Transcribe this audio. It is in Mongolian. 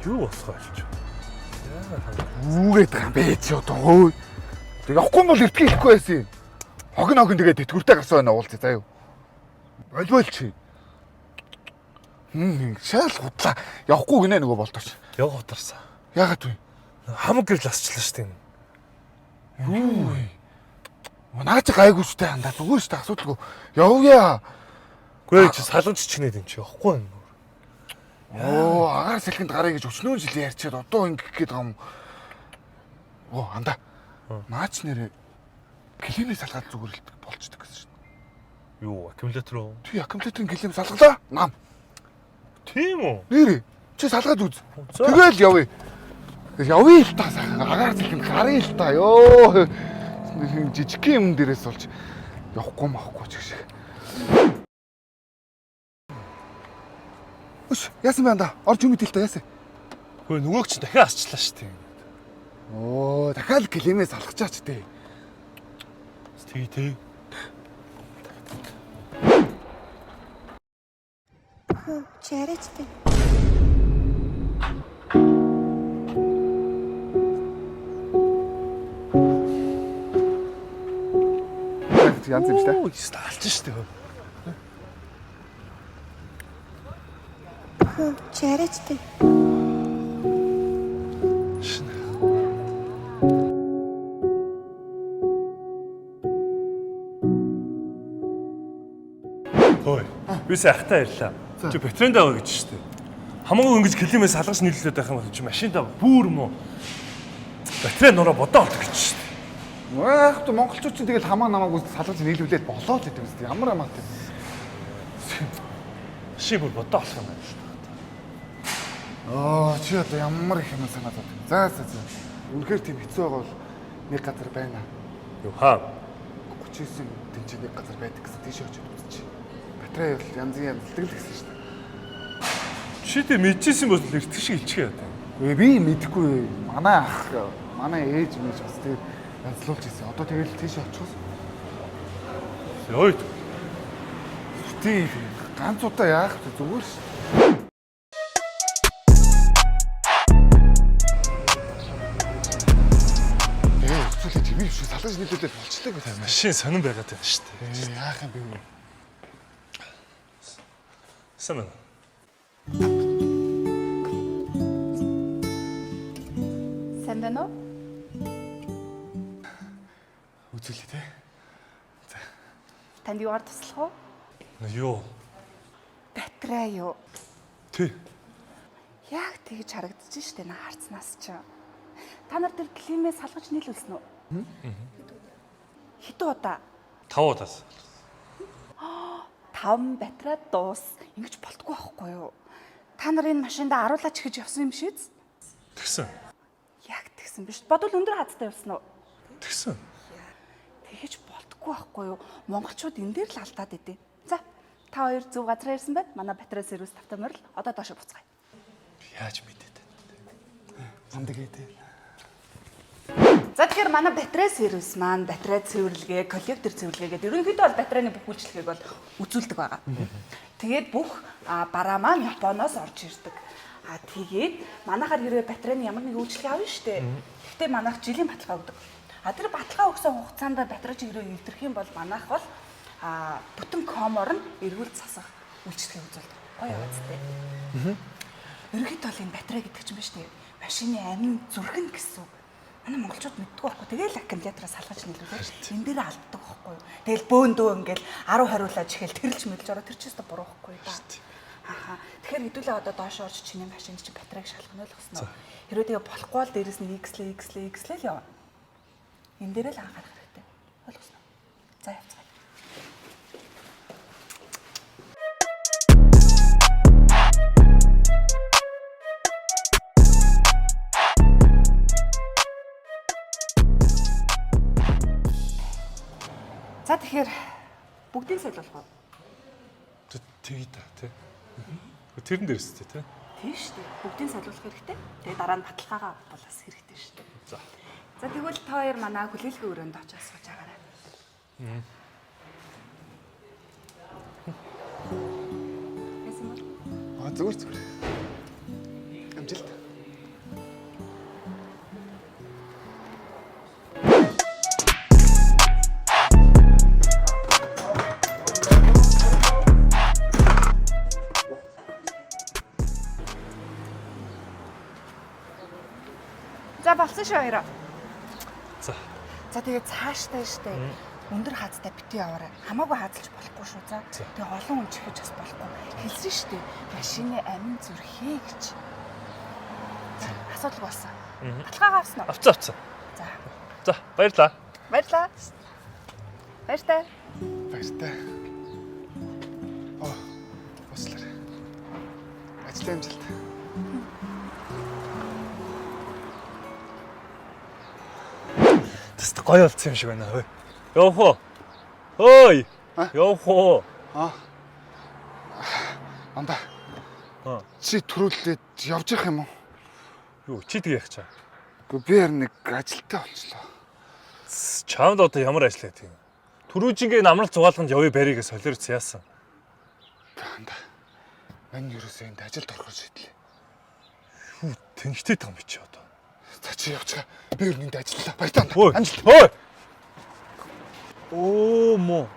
Юу болох вэ? Үүгээд байгаа юм бэ чи одоо. Тэг явахгүй бол эртгээ ихгүй байсан. Хогн тэгээд тэтгэвртэй гарсан байна уулзъя заа юу. Болбол чи. Шаал худлаа. Явахгүй гинэ нөгөө болдооч. Яв хутарсан. Яагаад вэ? Хамаг гэрэл асчлаа шүү дээ. Юу вэ? Наач гайгүй шүү дээ андаа зүгээр шүү дээ асуудалгүй. Явъя. Гүй чи салууч чигнээд юм чи явахгүй юм. Оо агаар сэлхэнд гарыг гэж өчнөө жил ярьчаад одоо ингэх гээд байгаа юм. Оо андаа. Наач нэрээ климээ салгаад зүгээр л болчдөг гэсэн шин. Юу аккумулятор уу? Тий аккумуляторын клим салгалаа. Нам. Тийм үү? Нэрээ чи салгаад үз. Тэгэл явъя. Явъя л та сайхан агаар сэлхэнд гарыг л та ёо. Жижиг юм дээрээс болж явахгүй маахгүй ч гэх шиг. Үш, яасан бэ анда? Орж юм идэл та яасан? Хөөе нөгөөг чи дахиад асчлаа шүү дээ. Оо, дахиад климээ салгачаач дээ. Тий. Чаричтэй. Янз юм шүү дээ. Оо, стаалж шүү дээ. Чаричтэй. Хөөе. Бис ахтай ярьлаа. Чи батаренд аваа гэж шүү дээ. Хамаагүй ингэж климээс салгаж нийлүүлээд байх юм бол чи машинда бүр мó батарей нураа бодоо олдог гэж шүү дээ. Яах вэ монголчууд чинь тэгэл хамаа намаагүй салгаж нийлүүлээд болоо л гэдэг юм зү. Ямар амаатай. Ши бүр бодоо олох юм байна шүү дээ. Оо, чи одоо ямар их юм санаад байна. За. Үнэхээр тийм хэцүү байгаа бол нэг газар байна. Юу хаа? 39 тэнцээ нэг газар байдаг гэсэн тийш очиж үзчих. Батарей бол янзын дэлгэл гэсэн шүү дээ. Чи тэ мэдчихсэн бол эртэг шиг илчгээ яа. Би мэдэхгүй. Манай ах, манай ээж мэж бас тэр янзлуулж ирсэн. Одоо тэгэл тийш очихос. Ой. Тийм ганц удаа яах вэ зүгээр шүү. Эсвэл тийм биш салгаж нийлүүлээд болчихлоо гэх юм. Машин сонирн байгаад байна шүү дээ. Яах юм бэ? Сайн. Сайн байна уу? Үзүүлээ те. За. Танд юугаар туслах уу? Юу? Батарей юу? Тий. Яг тэгж харагдаж штэ на харцнаас ч. Та нар тэр климээ салгаж нийлүүлсэн үү? Хэдэн удаа? 5 удаас. 5 батарей дуус. Ингэж болтгүй байхгүй юу? Та нар энэ машинда аруулаач гэж явсан юм шийц? Тэгсэн. Яг тэгсэн биш. Бодвол өндөр хацтай явсан уу? Тэгсэн. Тэгэж болтгүй байхгүй юу? Монголчууд энэ дээр л алдаад идэв. За, та хоёр зөв газар ирсэн байт. Манай батарей сервис тавтай морил одоо доошо буцгаая. Яаж мэдээд байна? Зандгээ те. За тэгэхээр манай батарей сервис маань батарей цэвэрлэгээ, коллектор цэвэрлэгээ гэдэг ерөнхийдөө бол батарейны бүх үйлчлэгийг бол үзүүлдэг байгаа. Тэгээд бүх бараа маань Японоос орж ирдэг. Тэгээд манайхаар хэрвээ батарейны ямар нэг үйлчлэг авна штэ. Гэхдээ манайх жилийн баталгаа өгдөг. Тэр баталгаа өгсөн хугацаанд батарей чиглэл эвдэрх юм бол манайх бол бүтэн комор нь эргүүл засах үйлчлэгийг үзүүлдэг. Гоё яваадтэй. Ерөнхийдөө бол энэ батарей гэдэг чинь биш үү? Машины амин зүрхэн гэсэн үг. Манай монголчууд мэддэг байхгүй. Тэгээл аккумулятороо салгаж нийлүүлээд энэ дээр алддаг байхгүй юу? Тэгэл бөөндөө ингээл 10 хариулаад чихэл тэрэлж мэлж ороо тэр ч өстө буруу байхгүй да. Тэгэхээр хэдүүлээ одоо доош орж чиний машинд чи батарейг шалгах нь л госноо. Хэрвээ тэгээ болохгүй бол дээрэс нь X-лээ л яваа. Энэ дээр л анхаарах хэрэгтэй. Ойлгосноо. За явцгаая. За тэгэхээр бүгдийг солиулах уу? Тэгээ та тий. Тэрэн дээрс тий. Тийм шүү дээ. Бүгдийг солиулах хэрэгтэй. Тэгээ дараа нь баталгаагаа болоос хэрэгтэй шүү дээ. За. За тэгвэл та хоёр манай хүлээлгийн өрөөнд очиж сууж агаарай. Яасан бэ? Зүгээр. Амжилт. За болсон шүү хоёроо. За. За тэгээ цааштай штэ. Өндөр хаацтай битгий яваарай. Хамаагүй хаацлж болохгүй шүү. За. Тэгээ олон хүн чихэж бас болохгүй. Хэлсэн штэ. Машины амин зүрхээ гэж. За, асуудал болсон. Баталгаагаа авсан уу? Авцсан. За. За, баярлаа. Баярлаа. Баяртай. Баяртай. Бослоо. Ажлын амжилт. Тэст гоё болсон юм шиг байна. Хөөе. Явах уу? Хөөе. Явах уу? Анда. Чи Төрүүлээд явж явах юм уу? юу чи тэг яах чаа? Гэхдээ би харин нэг ажилтаа болчихлоо. Чамд одоо ямар ажиллаа тийм? Түрүүжингээ намрал зугаалганд явъя баригээ солиорч яасан. Анда. Мань юусоо энд ажилд орох шийдлээ. Юу тэнхтэй том би чи одоо. За чи явчихаа. Би ер нь энд ажиллаа. Баяртай. Амжилт. Ой. Оо мо.